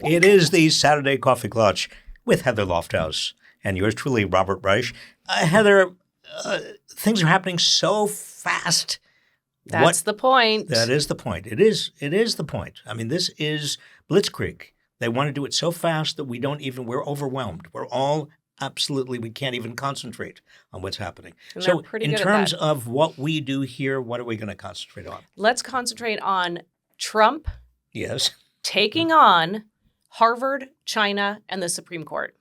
It is the Saturday Coffee Klatch with Heather Lofthouse and yours truly, Robert Reich. Heather, things are happening so fast. That's the point. That is the point. It is the point. I mean, this is blitzkrieg. They want to do it so fast that we're overwhelmed. We're all we can't even concentrate on what's happening. And so in terms of what we do here, what are we going to concentrate on? Let's concentrate on Trump. Yes. Taking on Harvard, China, and the Supreme Court.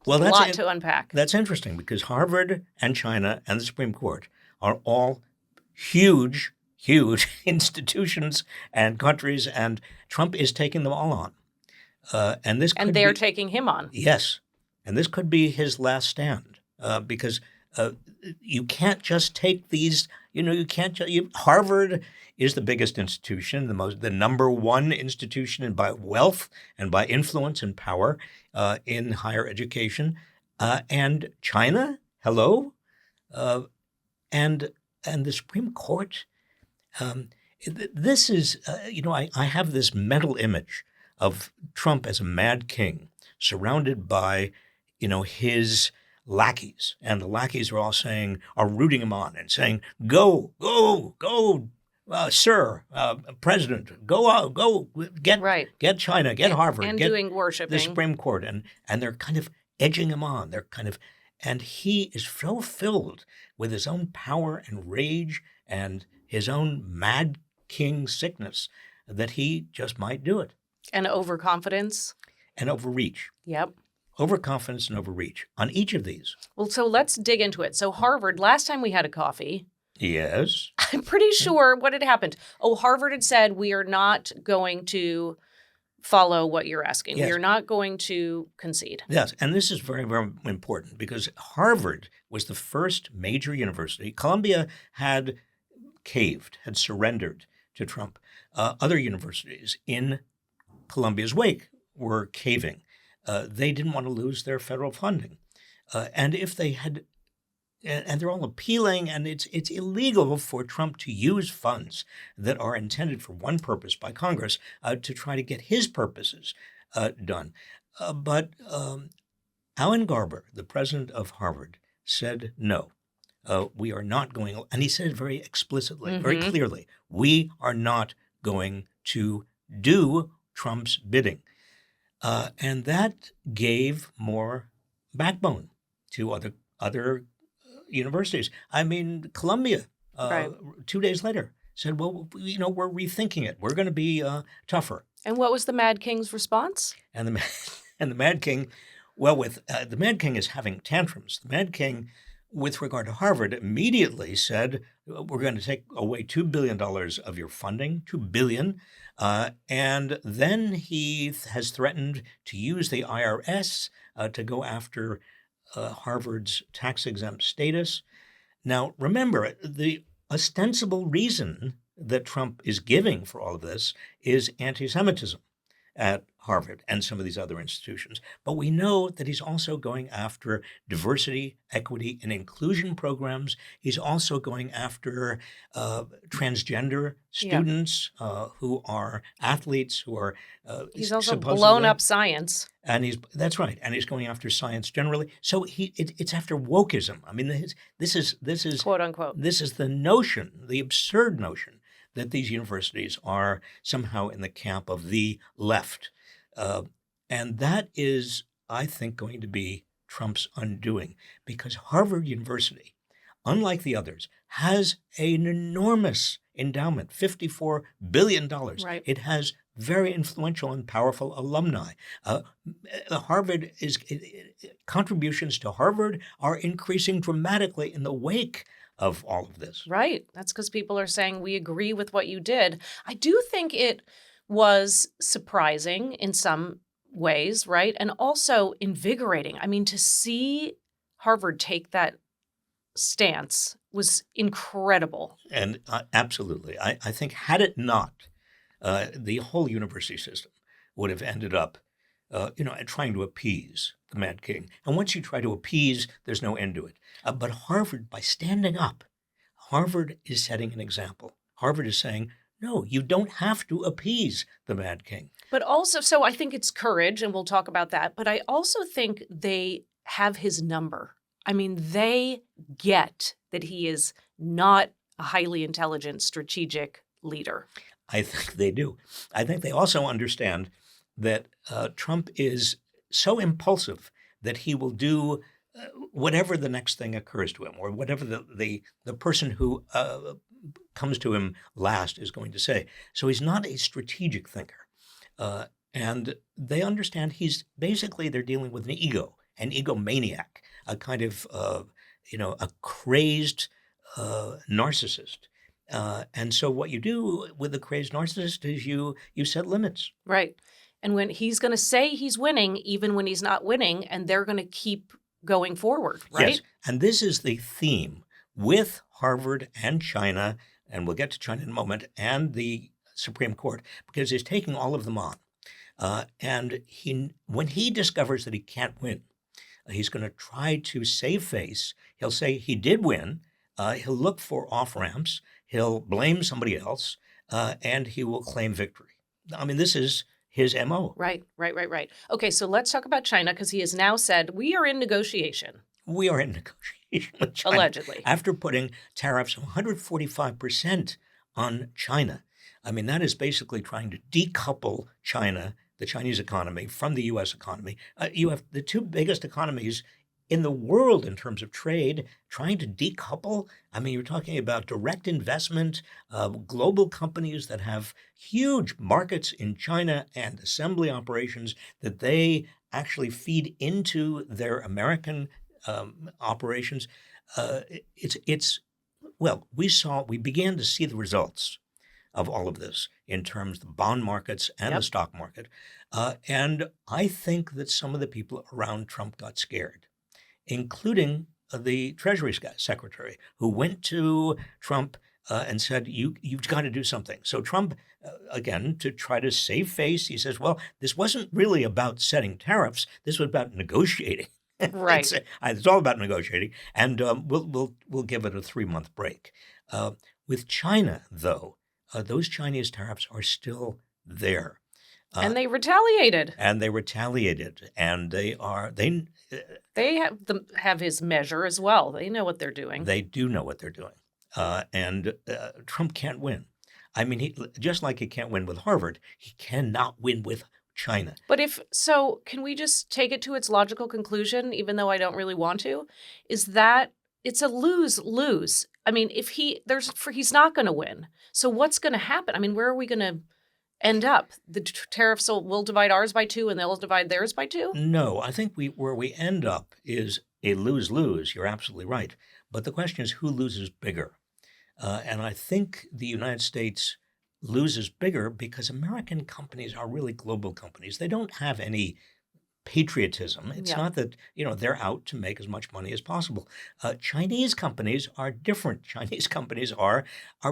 Well, that's a lot to unpack. That's interesting because Harvard and China and the Supreme Court are all huge institutions and countries, and Trump is taking them all on. And they're taking him on. Yes. And this could be his last stand because you can't just take these, Harvard is the biggest institution, the number one institution by wealth and by influence and power in higher education. And China, hello? And the Supreme Court, this is, I have this mental image of Trump as a mad king surrounded by, his lackeys. And the lackeys are rooting him on and saying, go, sir, president, go out, go, get China, get Harvard. And get doing worshiping. The Supreme Court. And they're kind of edging him on. And he is so filled with his own power and rage and his own mad king sickness that he just might do it. And overconfidence. And overreach. Yep. Overconfidence and overreach on each of these. Well, so let's dig into it. So Harvard, last time we had a coffee. Yes. I'm pretty sure what had happened. Oh, Harvard had said, we are not going to follow what you're asking. Yes. We are not going to concede. Yes, and this is very, very important because Harvard was the first major university. Columbia had surrendered to Trump. Other universities in Columbia's wake were caving. They didn't want to lose their federal funding. And if they had, and they're all appealing, and it's illegal for Trump to use funds that are intended for one purpose by Congress to try to get his purposes done. But Alan Garber, the president of Harvard, said no. We are not going, and he said it very explicitly, very clearly, we are not going to do Trump's bidding. And that gave more backbone to other universities. I mean, Columbia, 2 days later, said, well, we're rethinking it. We're going to be tougher. And what was the Mad King's response? And the Mad King, the Mad King is having tantrums. The Mad King, with regard to Harvard, immediately said, we're going to take away $2 billion of your funding, $2 billion. And then he has threatened to use the IRS to go after Harvard's tax-exempt status. Now, remember, the ostensible reason that Trump is giving for all of this is anti-Semitism at Harvard and some of these other institutions. But we know that he's also going after diversity, equity, and inclusion programs. He's also going after transgender students who are athletes, who are he's also blown up science. And that's right. And he's going after science generally. So it's after wokeism. I mean, this is quote unquote. This is the notion, the absurd notion that these universities are somehow in the camp of the left. And that is, I think, going to be Trump's undoing because Harvard University, unlike the others, has an enormous endowment, $54 billion. Right. It has very influential and powerful alumni. Contributions to Harvard are increasing dramatically in the wake of all of this. Right. That's because people are saying, we agree with what you did. I do think it was surprising in some ways, right? And also invigorating. I mean, to see Harvard take that stance was incredible. And absolutely. I think had it not, the whole university system would have ended up, trying to appease the Mad King. And once you try to appease, there's no end to it. But Harvard, by standing up, Harvard is setting an example. Harvard is saying, No, you don't have to appease the Mad King. But also, so I think it's courage, and we'll talk about that. But I also think they have his number. I mean, they get that he is not a highly intelligent, strategic leader. I think they do. I think they also understand that Trump is so impulsive that he will do whatever the next thing occurs to him, or whatever the person who comes to him last is going to say. So he's not a strategic thinker. And they understand they're dealing with an egomaniac, a kind of, a crazed narcissist. And so what you do with the crazed narcissist is you set limits. Right. And when he's going to say he's winning, even when he's not winning, and they're going to keep going forward, right? Yes. And this is the theme with Harvard and China, and we'll get to China in a moment, and the Supreme Court, because he's taking all of them on. And when he discovers that he can't win, he's going to try to save face. He'll say he did win. He'll look for off-ramps. He'll blame somebody else, and he will claim victory. I mean, this is his MO. Right. Okay, so let's talk about China, because he has now said, we are in negotiation. We are in negotiation with China. Allegedly. After putting tariffs of 145% on China. I mean, that is basically trying to decouple China, the Chinese economy, from the U.S. economy. You have the two biggest economies in the world in terms of trade trying to decouple. I mean, you're talking about direct investment, global companies that have huge markets in China and assembly operations that they actually feed into their American operations. We began to see the results of all of this in terms of the bond markets and the stock market. And I think that some of the people around Trump got scared, including the Treasury Secretary, who went to Trump and said, you've got to do something. So Trump, again, to try to save face, he says, well, this wasn't really about setting tariffs. This was about negotiating. Right. It's all about negotiating. And we'll give it a 3-month break. With China, though, those Chinese tariffs are still there. And they retaliated. And they have his measure as well. They know what they're doing. They do know what they're doing. And Trump can't win. I mean, just like he can't win with Harvard, he cannot win with China. But can we just take it to its logical conclusion, even though I don't really want to, is that it's a lose-lose. I mean, he's not going to win. So what's going to happen? I mean, where are we going to end up? The tariffs will divide ours by 2 and they'll divide theirs by 2? No, I think where we end up is a lose-lose. You're absolutely right. But the question is, who loses bigger? And I think the United States loses bigger because American companies are really global companies. They don't have any patriotism. It's not that, they're out to make as much money as possible. Chinese companies are different. Chinese companies are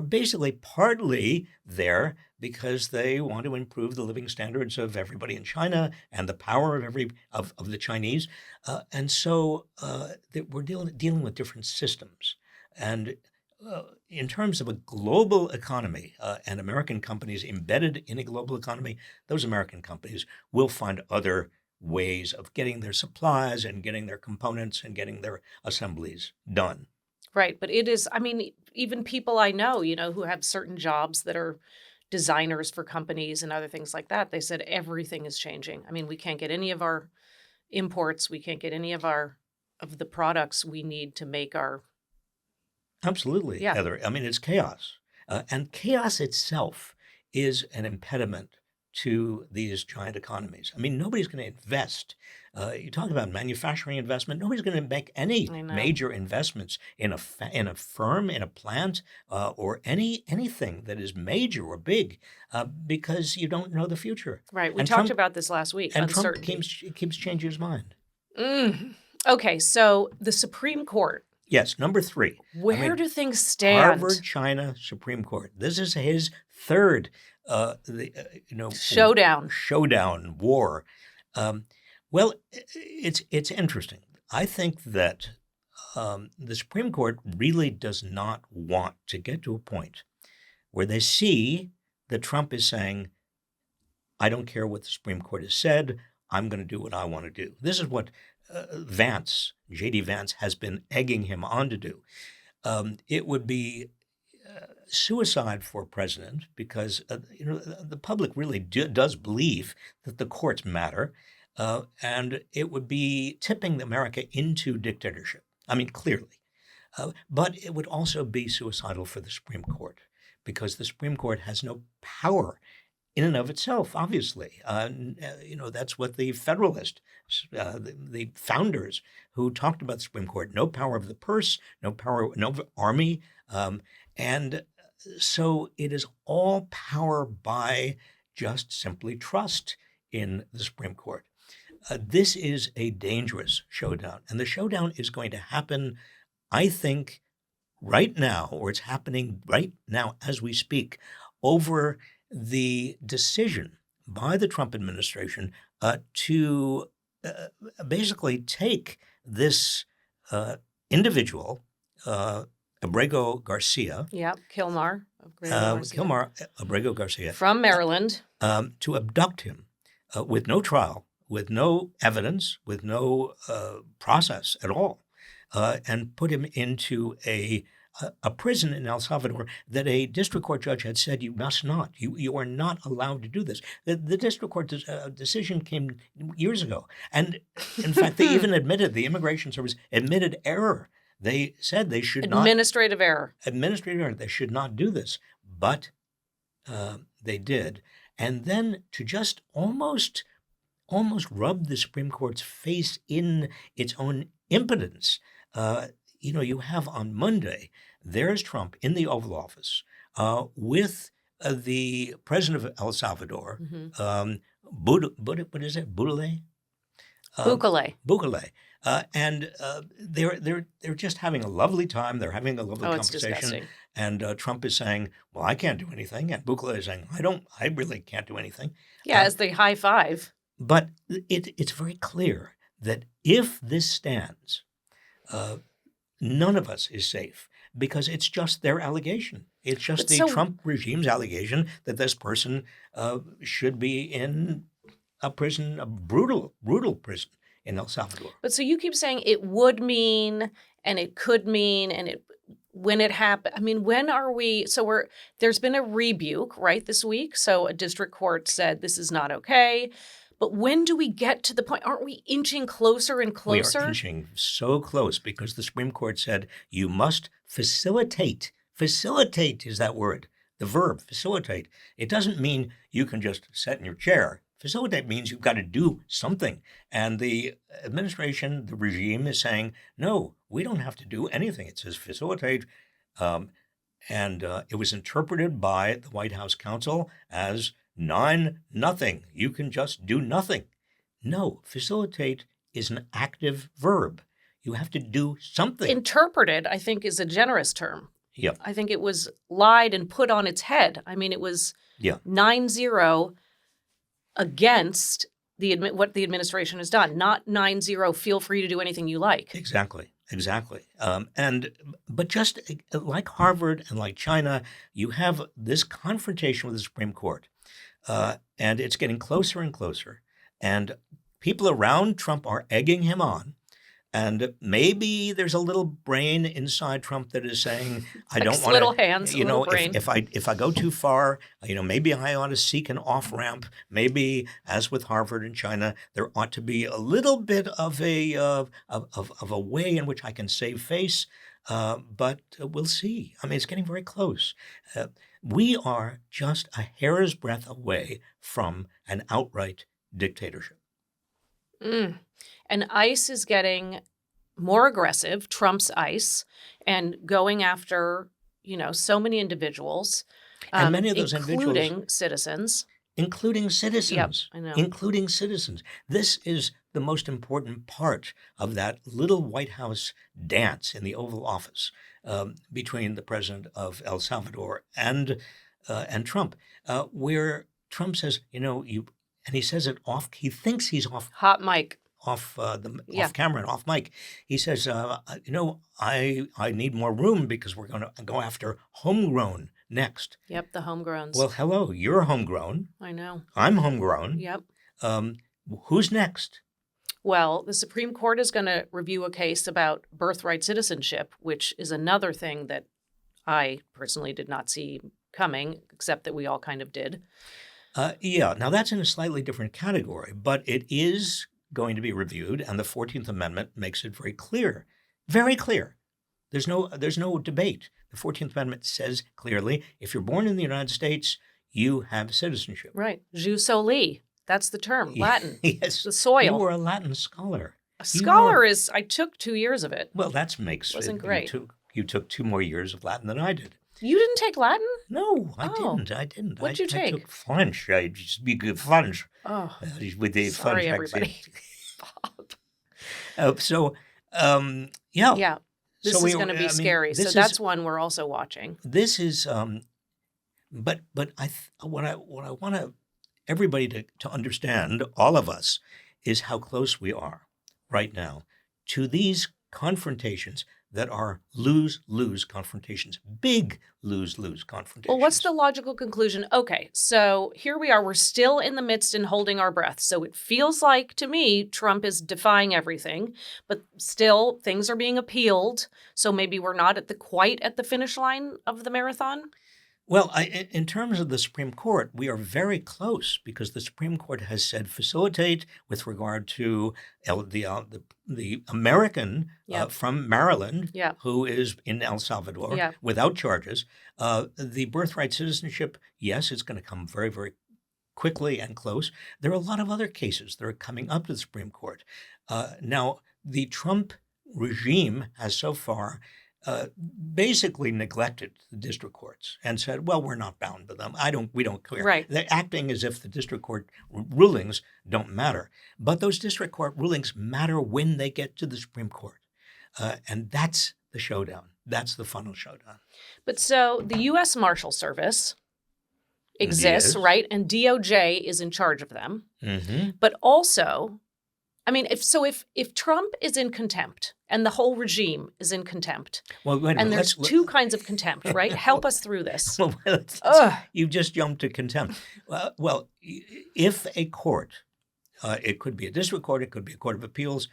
basically partly there because they want to improve the living standards of everybody in China and the power of the Chinese. And so we're dealing with different systems. And in terms of a global economy and American companies embedded in a global economy, those American companies will find other ways of getting their supplies and getting their components and getting their assemblies done. Right. But it is, I mean, even people I know, who have certain jobs that are designers for companies and other things like that, they said everything is changing. I mean, we can't get any of our imports. We can't get any of the products we need to make our. Absolutely, Heather. I mean, it's chaos. And chaos itself is an impediment to these giant economies. I mean, nobody's going to invest. You talk about manufacturing investment. Nobody's going to make any major investments in a firm, in a plant, or anything that is major or big, because you don't know the future. Right. We talked about this last week. And Trump keeps changing his mind. Okay, so the Supreme Court. Yes, number 3. Where do things stand? Harvard, China, Supreme Court. This is his third showdown war. Well, it's interesting. I think that the Supreme Court really does not want to get to a point where they see that Trump is saying, I don't care what the Supreme Court has said. I'm going to do what I want to do. This is what J.D. Vance, has been egging him on to do. It would be suicide for a president because the public really does believe that the courts matter, and it would be tipping America into dictatorship. I mean, clearly. But it would also be suicidal for the Supreme Court because the Supreme Court has no power in and of itself, obviously. That's what the Federalists, the founders who talked about the Supreme Court, no power of the purse, no power, no army. And so it is all power by just simply trust in the Supreme Court. This is a dangerous showdown. And the showdown is going to happen, I think, right now, or it's happening right now as we speak, over the decision by the Trump administration to basically take this individual, Abrego Garcia. Yeah, Kilmar. Abrego Garcia. From Maryland. To abduct him with no trial, with no evidence, with no process at all, and put him into a prison in El Salvador that a district court judge had said you must not. You are not allowed to do this. The district court decision came years ago. And in fact, they even admitted, the Immigration Service admitted error. They said they should not. Administrative error. They should not do this. But they did. And then to just almost rub the Supreme Court's face in its own impotence, you have on Monday, there's Trump in the Oval Office with the president of El Salvador, Bukele? Bukele. And they're just having a lovely time. They're having a lovely conversation. Disgusting. And Trump is saying, well, I can't do anything. And Bukele is saying, I really can't do anything. Yeah, as they high five. But it's very clear that if this stands, none of us is safe because it's just their allegation. It's just Trump regime's allegation that this person should be in a prison, a brutal prison in El Salvador. But so you keep saying it would mean and it could mean and when it happened. I mean, when are we? So there's been a rebuke, right, this week. So a district court said this is not okay. But when do we get to the point? Aren't we inching closer and closer? We are inching so close because the Supreme Court said you must facilitate. Facilitate is that word, the verb, facilitate. It doesn't mean you can just sit in your chair. Facilitate means you've got to do something. And the administration, the regime is saying, no, we don't have to do anything. It says facilitate. And it was interpreted by the White House counsel as 9-0. You can just do nothing. No, facilitate is an active verb. You have to do something. Interpreted, I think, is a generous term. Yep. I think it was lied and put on its head. I mean, it was 9-0 against what the administration has done, not 9-0, feel free to do anything you like. Exactly. But just like Harvard and like China, you have this confrontation with the Supreme Court. And it's getting closer and closer. And people around Trump are egging him on. And maybe there's a little brain inside Trump that is saying, I don't want to, little hands, little brain. If I go too far, maybe I ought to seek an off-ramp. Maybe, as with Harvard and China, there ought to be a little bit of a way in which I can save face. But we'll see. I mean, it's getting very close. We are just a hair's breadth away from an outright dictatorship. And ICE is getting more aggressive, Trump's ICE, and going after, so many individuals. And many of those including citizens. Including citizens. Yep, I know. Including citizens. This is the most important part of that little White House dance in the Oval Office between the president of El Salvador and Trump, where Trump says, and he says it off. He thinks he's off. Hot mic. Off camera and off mic. He says, I need more room because we're going to go after homegrown next? Yep, the homegrowns. Well, hello, you're homegrown. I know. I'm homegrown. Yep. Who's next? Well, the Supreme Court is going to review a case about birthright citizenship, which is another thing that I personally did not see coming, except that we all kind of did. Yeah, now that's in a slightly different category, but it is going to be reviewed, and the 14th Amendment makes it very clear. Very clear. There's no debate. The 14th Amendment says clearly, if you're born in the United States, you have citizenship. Right. Jus soli. That's the term. Latin. Yes. The soil. You were a Latin scholar. A scholar is, I took 2 years of it. Well, that makes Wasn't great. You took 2 more years of Latin than I did. You didn't take Latin? No, I Oh. didn't. What'd you take? I took French. I speak French. Oh, With the sorry, French everybody. accent. Yeah. Yeah. This is going to be scary. So that's one we're also watching. This is, but what I want everybody to understand, all of us, is how close we are right now to these confrontations that are lose-lose confrontations, big lose-lose confrontations. Well, what's the logical conclusion? Okay, so here we are. We're still in the midst and holding our breath. So it feels like, to me, Trump is defying everything, but still things are being appealed. So maybe we're not quite at the finish line of the marathon. Well, in terms of the Supreme Court, we are very close because the Supreme Court has said facilitate with regard to the American from Maryland who is in El Salvador without charges. The birthright citizenship, yes, it's going to come very, very quickly and close. There are a lot of other cases that are coming up to the Supreme Court. Now, the Trump regime has so far basically neglected the district courts and said, well, we're not bound by them. We don't care. Right. They're acting as if the district court rulings don't matter. But those district court rulings matter when they get to the Supreme Court. And that's the showdown. That's the final showdown. But so the U.S. Marshal Service exists, Yes. right? And DOJ is in charge of them. Mm-hmm. But also, I mean, if Trump is in contempt and the whole regime is in contempt, Well, wait a and minute. there's two kinds of contempt, right? Help us through this. Well, Ugh. you've just jumped to contempt. Well, if a court, it could be a district court, it could be a court of appeals,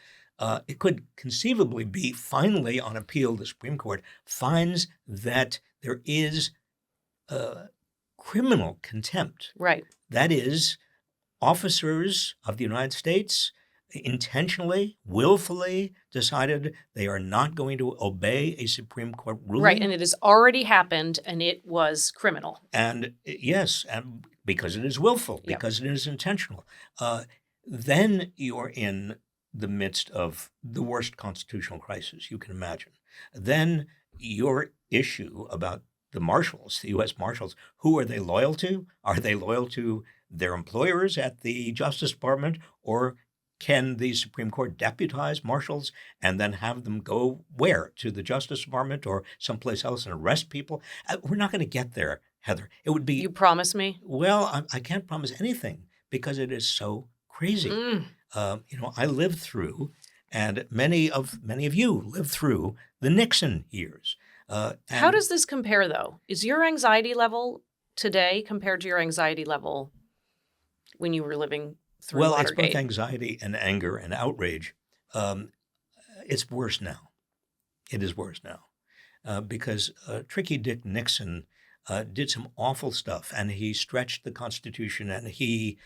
it could conceivably be finally on appeal, the Supreme Court finds that there is criminal contempt. Right. That is, officers of the United States intentionally, willfully decided they are not going to obey a Supreme Court ruling. Right, and it has already happened, and it was criminal. And yes, and because it is willful, because it is intentional, then you're in the midst of the worst constitutional crisis you can imagine. Then your issue about the marshals, the U.S. Marshals, who are they loyal to? Are they loyal to their employers at the Justice Department, or can the Supreme Court deputize marshals and then have them go where? To the Justice Department or someplace else and arrest people? We're not going to get there, Heather. It would be... You promise me? Well, I can't promise anything because it is so crazy. I lived through, and many of you lived through the Nixon years. How does this compare, though? Is your anxiety level today compared to your anxiety level when you were living through Well, it's Watergate? both anxiety and anger and outrage. It's worse now. It is worse now because Tricky Dick Nixon did some awful stuff, and he stretched the Constitution, and he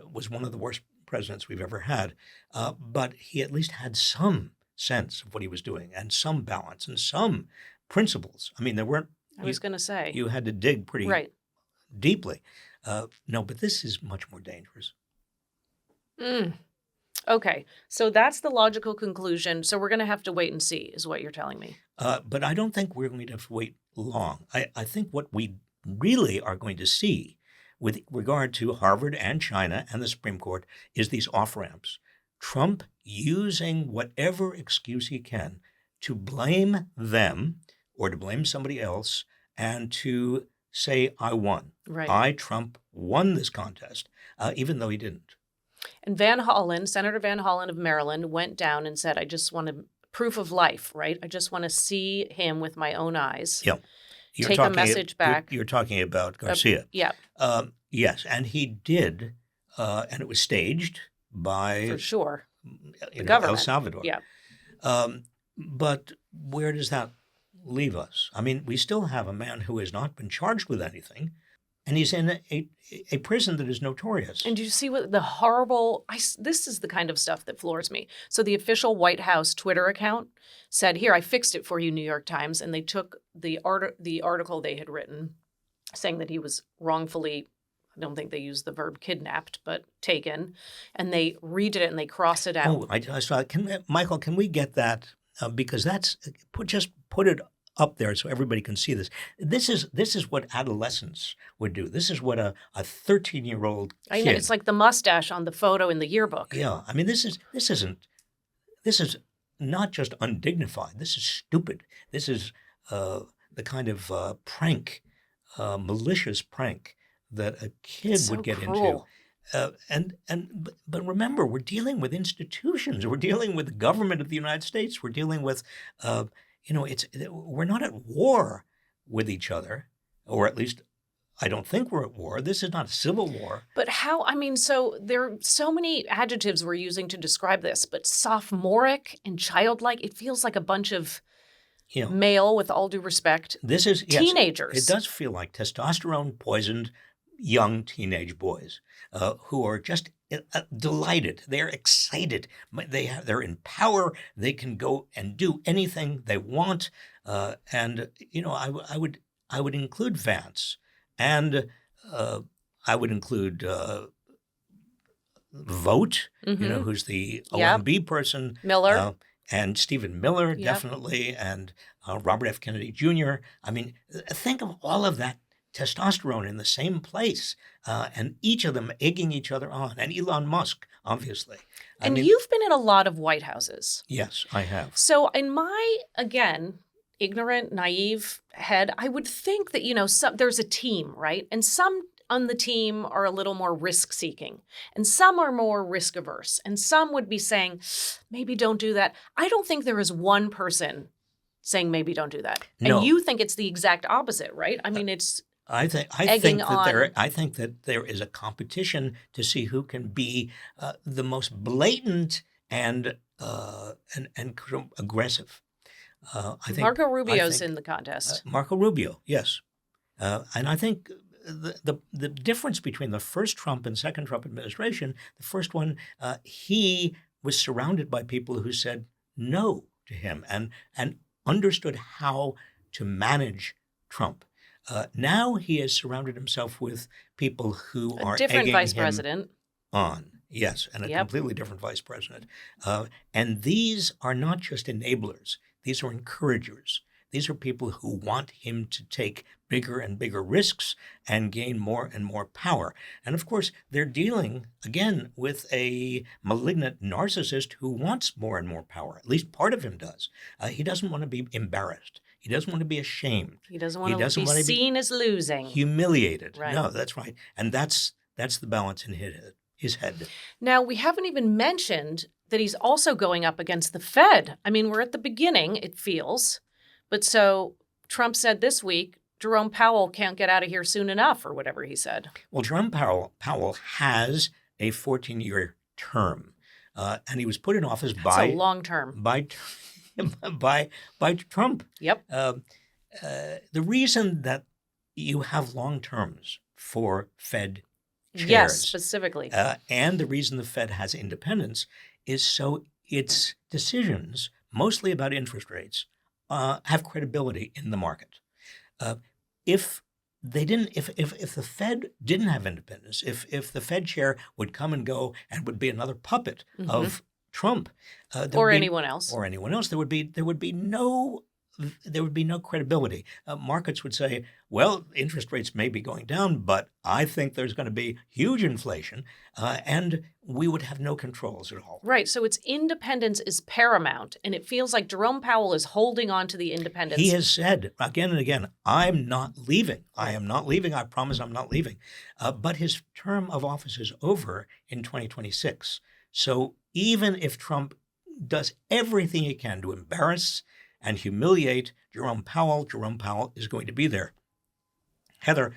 was one of the worst presidents we've ever had. But he at least had some sense of what he was doing and some balance and some principles. I mean, there weren't... I was going to say. You had to dig pretty Right. deeply. No, but this is much more dangerous. Okay, so that's the logical conclusion. So we're going to have to wait and see, is what you're telling me. But I don't think we're going to have to wait long. I think what we really are going to see with regard to Harvard and China and the Supreme Court is these off-ramps. Trump using whatever excuse he can to blame them or to blame somebody else and to say, I won. Right. I, Trump, won this contest, even though he didn't. And Van Hollen, Senator Van Hollen of Maryland, went down and said, I just want proof of life, right? I just want to see him with my own eyes. Yeah. take a message back. You're talking about Garcia. Yeah. Yes, and he did, and it was staged by For sure. the government. El Salvador. Yeah. But where does that leave us? I mean, we still have a man who has not been charged with anything, and he's in a prison that is notorious. And do you see what the horrible? This is the kind of stuff that floors me. So the official White House Twitter account said, "Here, I fixed it for you, New York Times," and they took the article they had written, saying that he was wrongfully. I don't think they used the verb kidnapped, but taken, and they redid it and they crossed it out. Oh, I saw it. Michael, can we get that? Because that's just put it up there so everybody can see this. This is what adolescents would do. This is what a 13-year-old kid. I know, it's like the mustache on the photo in the yearbook. Yeah, I mean, this is not just undignified. This is stupid. This is the kind of prank, malicious prank that a kid would get cruel. into. But remember, we're dealing with institutions. We're dealing with the government of the United States. We're dealing with, we're not at war with each other, or at least I don't think we're at war. This is not a civil war. But how? I mean, so there are so many adjectives we're using to describe this, but sophomoric and childlike. It feels like a bunch of male, with all due respect, teenagers. Yes, it does feel like testosterone poisoned young teenage boys who are just delighted. They're excited. They're in power. They can go and do anything they want. And I would include Vance, and I would include Vogt. Who's the OMB person. Miller. And Stephen Miller, definitely, and Robert F. Kennedy Jr. I mean, think of all of that testosterone in the same place, and each of them egging each other on, and Elon Musk, obviously. And you've been in a lot of White Houses. Yes, I have. So in my, again, ignorant, naive head, I would think that, there's a team, right? And some on the team are a little more risk-seeking, and some are more risk-averse, and some would be saying, maybe don't do that. I don't think there is one person saying maybe don't do that. No. And you think it's the exact opposite, right? I mean, it's I think that there is a competition to see who can be the most blatant and aggressive. I think Marco Rubio's in the contest. Marco Rubio, yes, and I think the difference between the first Trump and second Trump administration, the first one, he was surrounded by people who said no to him and understood how to manage Trump. Now he has surrounded himself with people who are different egging vice him president on. Yes, and a completely different vice president. And these are not just enablers. These are encouragers. These are people who want him to take bigger and bigger risks and gain more and more power. And of course, they're dealing, again, with a malignant narcissist who wants more and more power. At least part of him does. He doesn't want to be embarrassed. He doesn't want to be ashamed. He doesn't want to be seen as losing. Humiliated. Right. No, that's right. And that's the balance in his head. Now, we haven't even mentioned that he's also going up against the Fed. I mean, we're at the beginning, it feels. But so Trump said this week, Jerome Powell can't get out of here soon enough, or whatever he said. Well, Jerome Powell has a 14-year term, and he was put in office That's a long term. by Trump. Yep. The reason that you have long terms for Fed chairs, yes, specifically, and the reason the Fed has independence is so its decisions, mostly about interest rates, have credibility in the market. If the Fed didn't have independence, if the Fed chair would come and go and would be another puppet of Trump, or anyone else, there would be no credibility. Markets would say, well, interest rates may be going down, but I think there's going to be huge inflation, and we would have no controls at all. Right. So its independence is paramount, and it feels like Jerome Powell is holding on to the independence. He has said again and again, I'm not leaving. I am not leaving. I promise I'm not leaving. But his term of office is over in 2026. So even if Trump does everything he can to embarrass and humiliate Jerome Powell, Jerome Powell is going to be there. Heather,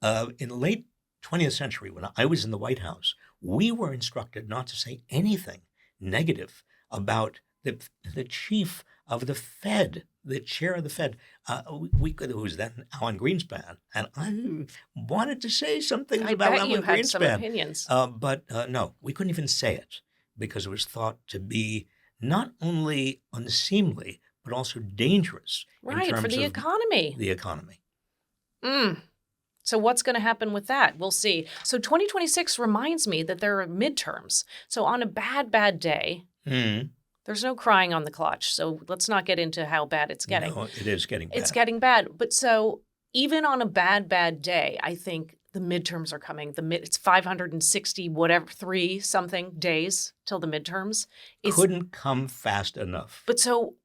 in the late 20th century, when I was in the White House, we were instructed not to say anything negative about the chief of the Fed, the chair of the Fed. Who was then Alan Greenspan, and I wanted to say some things about bet Alan you had some Greenspan. opinions. But no, we couldn't even say it because it was thought to be not only unseemly, but also dangerous in Right, terms for the of economy. the economy. So what's going to happen with that? We'll see. So 2026 reminds me that there are midterms. So on a bad day, there's no crying on the clutch. So let's not get into how bad it's getting. No, it is getting bad. It's getting bad. But so even on a bad day, I think the midterms are coming. It's 560, whatever, 3 something days till the midterms. Couldn't come fast enough. But so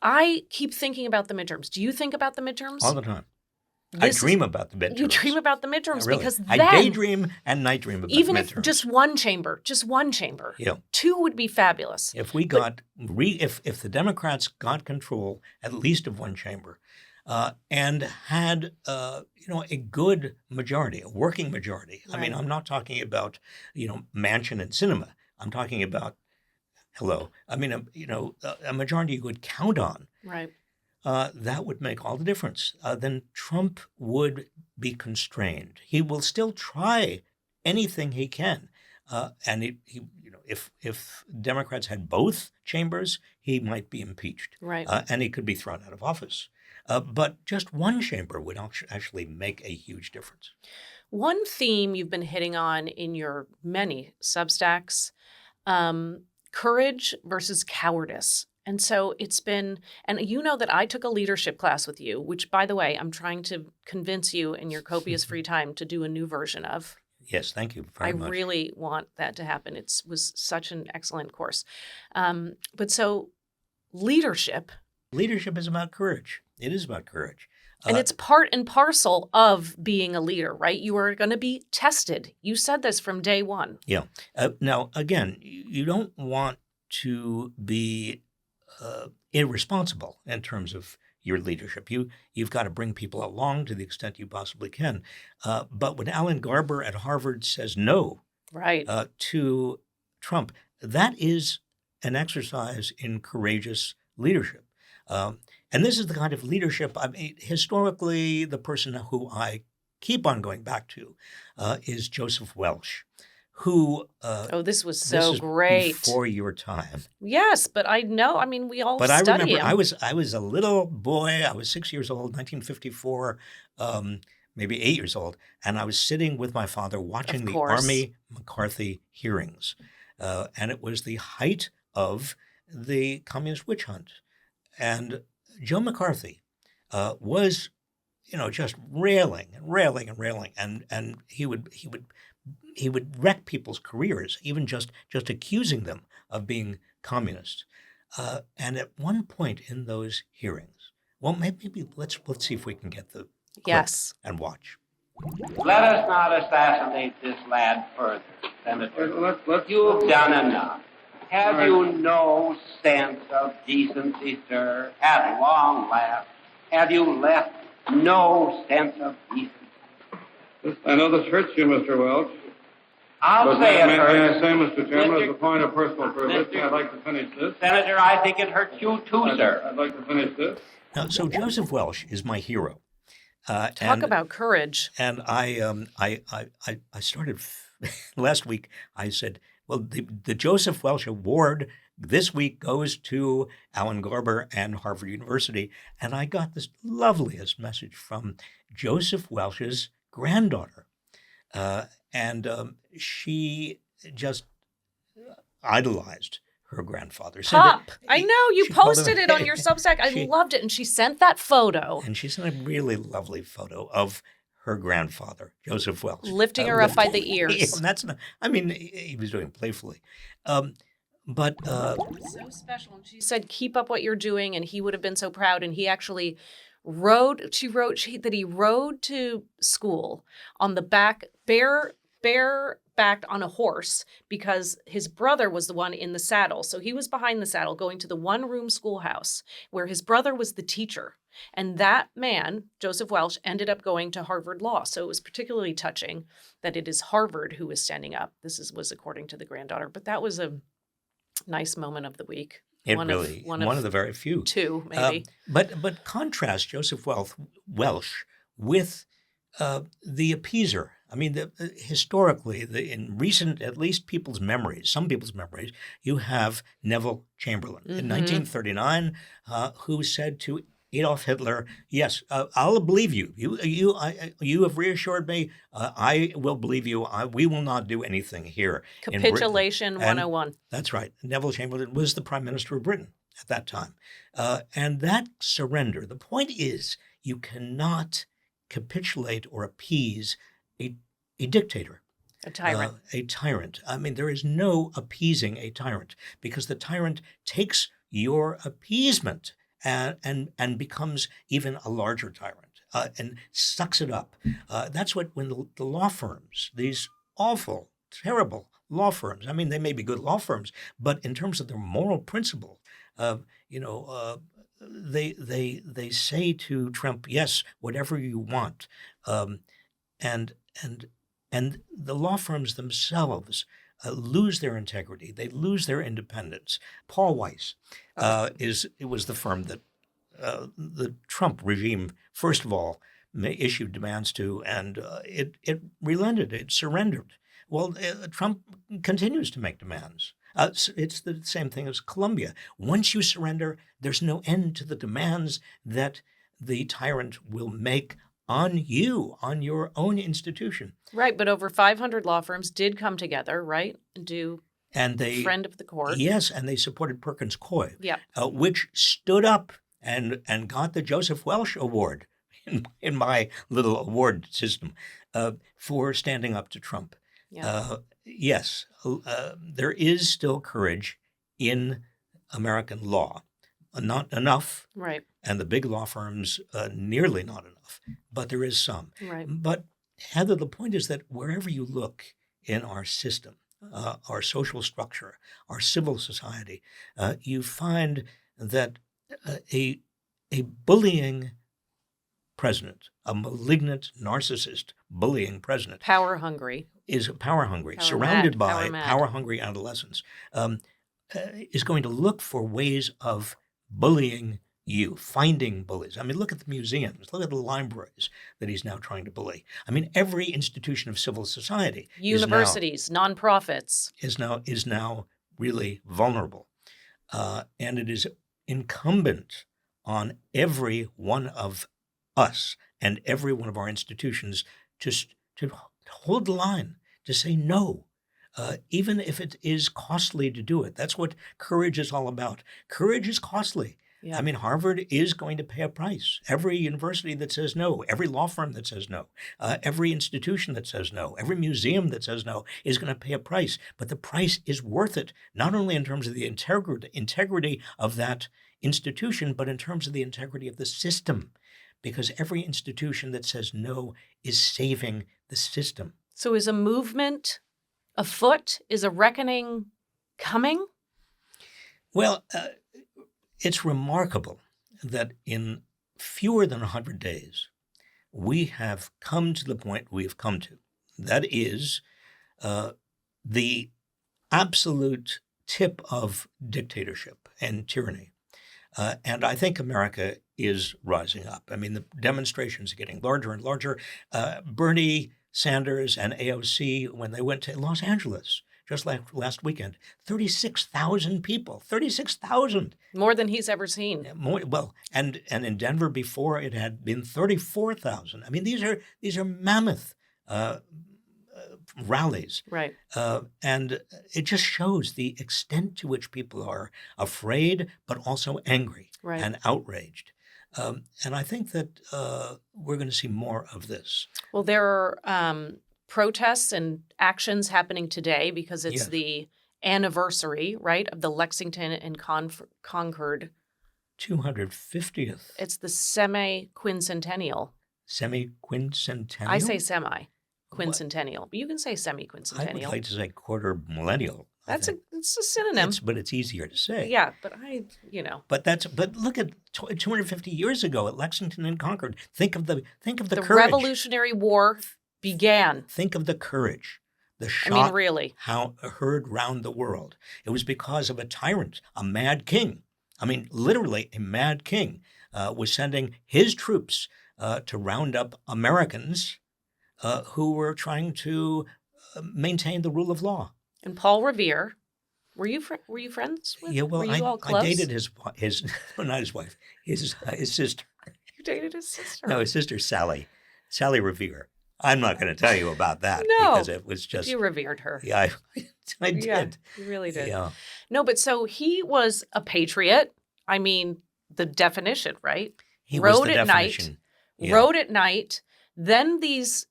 I keep thinking about the midterms. Do you think about the midterms? All the time. I dream about the midterms. You dream about the midterms really. because I then, daydream and night dream about even midterms. if just one chamber, Yeah. 2 would be fabulous. If we got if the Democrats got control at least of one chamber, and had a good majority, a working majority. Right. I mean, I'm not talking about Manchin and Sinema. I'm talking about a majority you could count on. Right. That would make all the difference. Then Trump would be constrained. He will still try anything he can, and if Democrats had both chambers, he might be impeached, Right. And he could be thrown out of office. But just one chamber would actually make a huge difference. One theme you've been hitting on in your many Substacks, courage versus cowardice. And so it's been, and you know that I took a leadership class with you, which, by the way, I'm trying to convince you in your copious free time to do a new version of. Yes, thank you very much. I really want that to happen. It was such an excellent course. But so leadership. Leadership is about courage. It is about courage. And it's part and parcel of being a leader, right? You are going to be tested. You said this from day one. Yeah. Now, again, you don't want to be irresponsible in terms of your leadership. You've got to bring people along to the extent you possibly can. But when Alan Garber at Harvard says no right. To Trump, that is an exercise in courageous leadership. And this is the kind of leadership, I mean, historically, the person who I keep on going back to is Joseph Welch, who this was so great before your time. Yes, but I know. I mean, we all. But study I remember him. I was a little boy. I was 6 years old, 1954, maybe 8 years old, and I was sitting with my father watching the Army McCarthy hearings, and it was the height of the communist witch hunt, and Joe McCarthy was, just railing, and he would wreck people's careers, even just accusing them of being communist. And at one point in those hearings, well, maybe let's see if we can get the clip and watch. Let us not assassinate this lad further, Senator. You've done enough. Have you no sense of decency, sir? At long last, have you left no sense of decency? I know this hurts you, Mr. Welch. I'll say it hurts. May I say, Mr. Chairman, as a point of personal privilege, I'd like to finish this. Senator, I think it hurts you too, sir. I'd like to finish this. Now, so Joseph Welch is my hero. Talk about courage. And I started last week. I said, well, the Joseph Welch Award this week goes to Alan Garber and Harvard University. And I got this loveliest message from Joseph Welch's granddaughter. And she just idolized her grandfather. Pop! I know, you posted it on your Substack. I loved it. And she sent that photo. And she sent a really lovely photo of her grandfather, Joseph Welch. Lifting her up by the ears. And that's not, I mean, he was doing it playfully. But it was so special. And she said, keep up what you're doing. And he would have been so proud. And he actually rode, she wrote that he rode to school on the back, bare barebacked on a horse because his brother was the one in the saddle. So he was behind the saddle going to the one-room schoolhouse where his brother was the teacher. And that man, Joseph Welch, ended up going to Harvard Law. So it was particularly touching that it is Harvard who is standing up. Was according to the granddaughter. But that was a nice moment of the week. One of the very few. Two, maybe. But contrast Joseph Welch with the appeaser. I mean, historically, in recent, at least some people's memories, you have Neville Chamberlain in 1939, who said to Adolf Hitler, "Yes, I'll believe you. You have reassured me. I will believe you. We will not do anything here." Capitulation 101. That's right. Neville Chamberlain was the Prime Minister of Britain at that time. And that surrender, the point is, you cannot capitulate or appease a dictator. A tyrant. A tyrant. I mean, there is no appeasing a tyrant because the tyrant takes your appeasement and becomes even a larger tyrant and sucks it up. That's when the law firms, these awful, terrible law firms, I mean, they may be good law firms, but in terms of their moral principle, they say to Trump, yes, whatever you want. And the law firms themselves lose their integrity. They lose their independence. Paul Weiss was the firm that the Trump regime, first of all, issued demands to, and it relented. It surrendered. Well, Trump continues to make demands. It's the same thing as Colombia. Once you surrender, there's no end to the demands that the tyrant will make on you, on your own institution. Right, but over 500 law firms did come together, right, and friend of the court. Yes, and they supported Perkins Coie, yep. Which stood up and got the Joseph Welch Award in my little award system for standing up to Trump. Yeah. Yes, there is still courage in American law. Not enough. Right. And the big law firms, nearly not enough. But there is some. Right. But Heather, the point is that wherever you look in our system, our social structure, our civil society, you find that a bullying president, a malignant narcissist bullying president, power hungry, surrounded by power hungry adolescents, is going to look for ways of bullying you, finding bullies. I mean, look at the museums, look at the libraries that he's now trying to bully. I mean, every institution of civil society, universities, nonprofits, is now really vulnerable, and it is incumbent on every one of us and every one of our institutions to hold the line, to say no, even if it is costly to do it. That's what courage is all about. Courage is costly. Yeah. I mean, Harvard is going to pay a price. Every university that says no, every law firm that says no, every institution that says no, every museum that says no is going to pay a price. But the price is worth it, not only in terms of the integrity of that institution, but in terms of the integrity of the system. Because every institution that says no is saving the system. So is a movement afoot? Is a reckoning coming? Well, it's remarkable that in fewer than 100 days, we have come to the point we have come to. That is the absolute tip of dictatorship and tyranny. And I think America is rising up. I mean, the demonstrations are getting larger and larger. Bernie Sanders and AOC, when they went to Los Angeles just last weekend, 36,000 people, 36,000. More than he's ever seen. And in Denver before it had been 34,000. I mean, these are mammoth rallies. Right. And it just shows the extent to which people are afraid, but also angry and outraged. And I think that we're going to see more of this. Well, there are protests and actions happening today because it's the anniversary, right, of the Lexington and Concord 250th. It's the semi-quincentennial. Semi-quincentennial? I say semi. quincentennial. But you can say I semi-quincentennial. would like to say quarter millennial. It's a synonym. But it's easier to say. Yeah, but But look at 250 years ago at Lexington and Concord. Think of the the courage. Revolutionary War began. Think of the courage. The I shot mean, really. how heard round the world. It was because of a tyrant, a mad king. I mean, literally a mad king was sending his troops to round up Americans who were trying to maintain the rule of law. And Paul Revere, were you friends with? Yeah, well, were you all close? I dated his well, not his wife, his sister. You dated his sister. No, his sister Sally Revere. I'm not going to tell you about that No, because it was just you revered her. Yeah, I did. Yeah, you really did. Yeah. No, but so he was a patriot. I mean, the definition, right? He was Rode the at definition. night. Yeah. Rode at night. Then these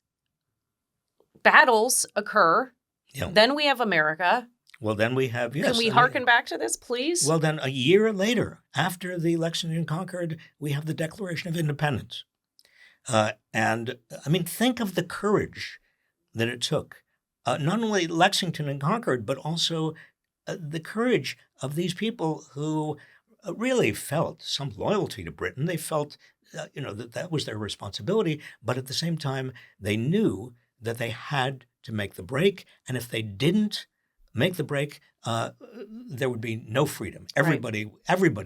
battles occur. Yeah. Then we have America. Well, then we have, yes. Can we hearken back to this, please? Well, then a year later, after the Lexington and Concord, we have the Declaration of Independence. And, I mean, think of the courage that it took. Not only Lexington and Concord, but also the courage of these people who really felt some loyalty to Britain. They felt, that was their responsibility. But at the same time, they knew that they had to make the break. And if they didn't make the break, there would be no freedom. Everybody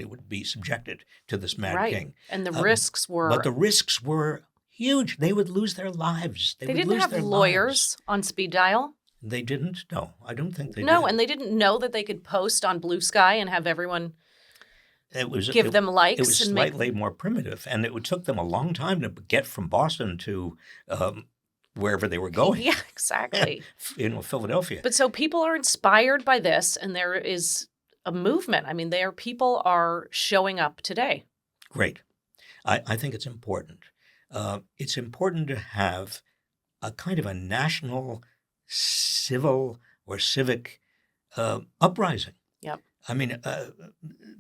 would be subjected to this mad king. And the risks were... But the risks were huge. They would lose their lives. They didn't have lawyers on speed dial. They didn't? No, I don't think they did. No, and they didn't know that they could post on Blue Sky and have everyone give them likes. It was and slightly more primitive, and it took them a long time to get from Boston to wherever they were going. Yeah, exactly. Philadelphia. But so people are inspired by this, and there is a movement. I mean, people are showing up today. Great. I think it's important. It's important to have a kind of a national civil or civic uprising. Yep. I mean,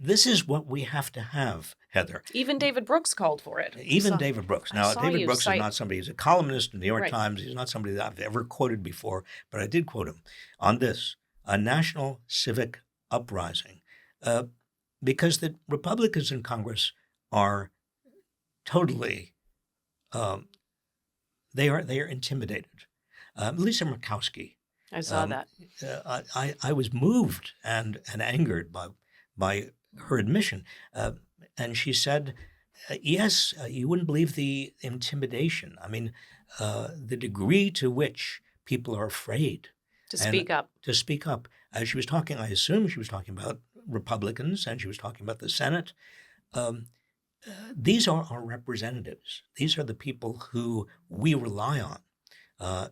this is what we have to have, Heather. Even David Brooks called for it. Even David Brooks. Now, David Brooks is not somebody, he's a columnist in the New York Times. He's not somebody that I've ever quoted before, but I did quote him on this, a national civic uprising, because the Republicans in Congress are totally, they are intimidated. Lisa Murkowski. I saw that. I was moved and angered by her admission. And she said, yes, you wouldn't believe the intimidation. I mean, the degree to which people are afraid. To speak up. To speak up. She was talking, I assume she was talking about Republicans, and she was talking about the Senate. These are our representatives. These are the people who we rely on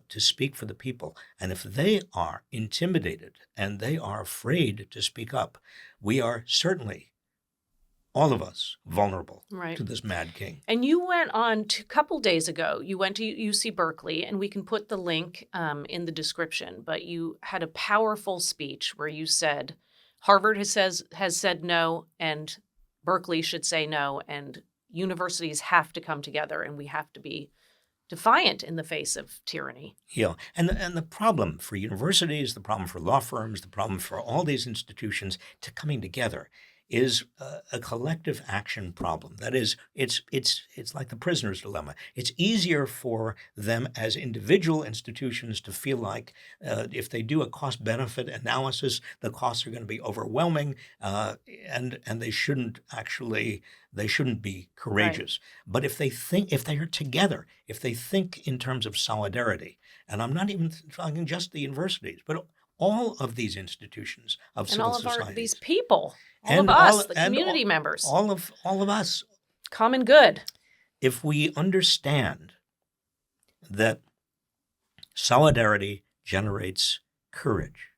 to speak for the people. And if they are intimidated and they are afraid to speak up, we are certainly, all of us, vulnerable to this mad king. And you went on a couple days ago, you went to UC Berkeley, and we can put the link in the description, but you had a powerful speech where you said, Harvard has said no, and Berkeley should say no, and universities have to come together, and we have to be defiant in the face of tyranny. Yeah, and the problem for universities, the problem for law firms, the problem for all these institutions to coming together is a collective action problem. That is, it's like the prisoner's dilemma. It's easier for them as individual institutions to feel like if they do a cost-benefit analysis, the costs are going to be overwhelming, and they shouldn't be courageous. Right. But if they are together, if they think in terms of solidarity, and I'm not even talking just the universities, but all of these institutions of civil society, and all of these people. All of us, the community members. All of us. Common good. If we understand that solidarity generates courage,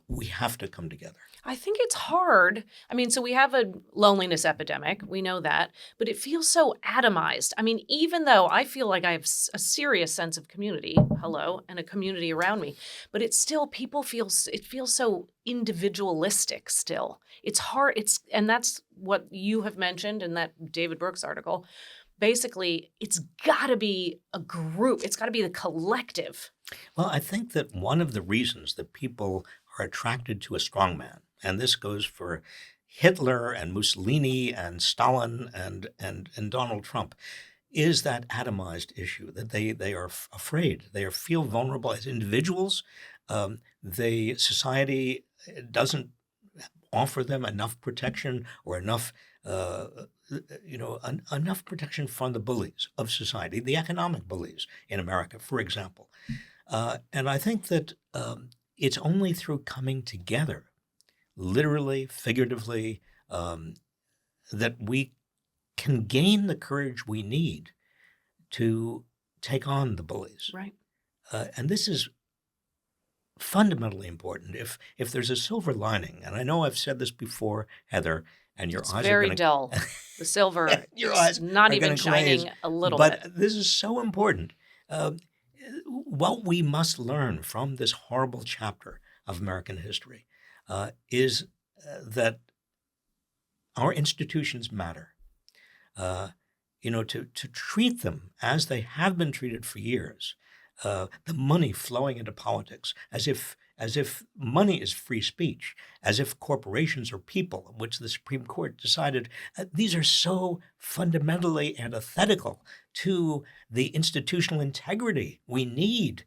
we have to come together. I think it's hard. I mean, so we have a loneliness epidemic. We know that. But it feels so atomized. I mean, even though I feel like I have a serious sense of community, and a community around me, but it's still, it feels so individualistic still. It's hard. And that's what you have mentioned in that David Brooks article. basically it's got to be a group. It's got to be the collective. Well, I think that one of the reasons that people are attracted to a strongman, and this goes for Hitler and Mussolini and Stalin and Donald Trump, is that atomized issue that they are afraid. They feel vulnerable as individuals. Society doesn't offer them enough protection or enough enough protection from the bullies of society, the economic bullies in America, for example. And I think that it's only through coming together, literally, figuratively, that we can gain the courage we need to take on the bullies. Right. And this is fundamentally important. If there's a silver lining, and I know I've said this before, Heather, and your It's eyes very are going dull. The silver your is eyes not are even gonna shining glaze. a little But bit. this is so important. What we must learn from this horrible chapter of American history is that our institutions matter. To treat them as they have been treated for years, the money flowing into politics, as if money is free speech, as if corporations are people, which the Supreme Court decided these are so fundamentally antithetical to the institutional integrity we need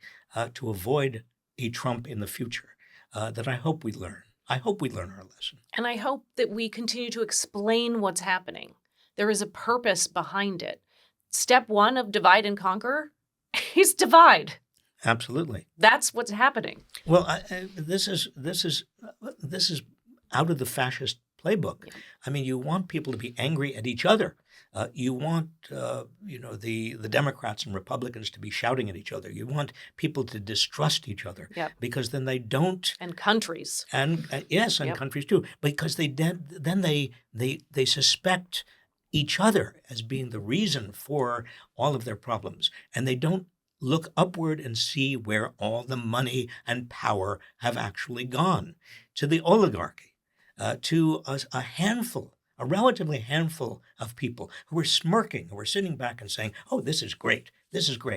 to avoid a Trump in the future, that I hope we learn. I hope we learn our lesson. And I hope that we continue to explain what's happening. There is a purpose behind it. Step one of divide and conquer is divide. Absolutely. That's what's happening. Well, this is out of the fascist playbook. Yeah. I mean, you want people to be angry at each other. You want the Democrats and Republicans to be shouting at each other. You want people to distrust each other. Yep. Because then they don't. And countries. And yes, and Yep. countries too. Because then they suspect each other as being the reason for all of their problems, and they don't look upward and see where all the money and power have actually gone, to the oligarchy, to a relatively handful of people who are smirking, who are sitting back and saying, oh, this is great,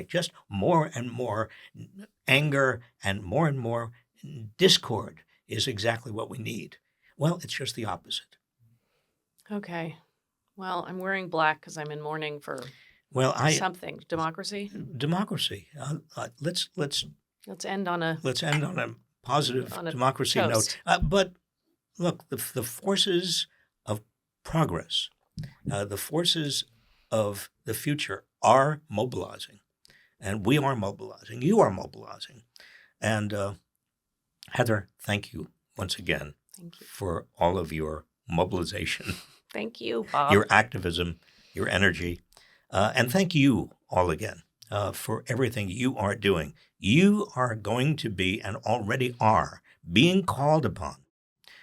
just more and more anger and more discord is exactly what we need. Well, it's just the opposite. Okay. Well, I'm wearing black because I'm in mourning for something. Democracy? Democracy. Let's end on a positive on a democracy toast. note. But look, the forces of progress, the forces of the future are mobilizing, and we are mobilizing. You are mobilizing, and Heather, thank you once again. Thank you. For all of your mobilization. Thank you, Bob. Your activism, your energy. And thank you all again for everything you are doing. You are going to be, and already are, being called upon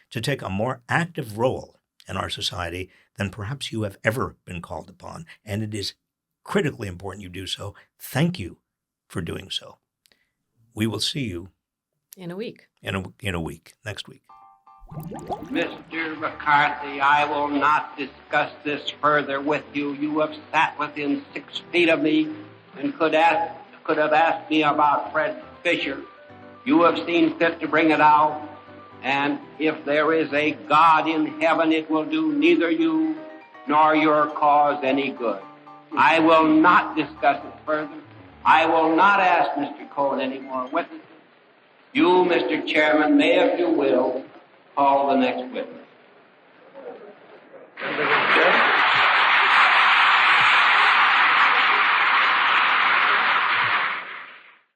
to take a more active role in our society than perhaps you have ever been called upon. And it is critically important you do so. Thank you for doing so. We will see you in a week. In a week, next week. Mr. McCarthy, I will not discuss this further with you. You have sat within 6 feet of me and could have asked me about Fred Fisher. You have seen fit to bring it out, and if there is a God in heaven, it will do neither you nor your cause any good. I will not discuss it further. I will not ask Mr. Cohen any more witnesses. You, Mr. Chairman, may, if you will, call the next witness.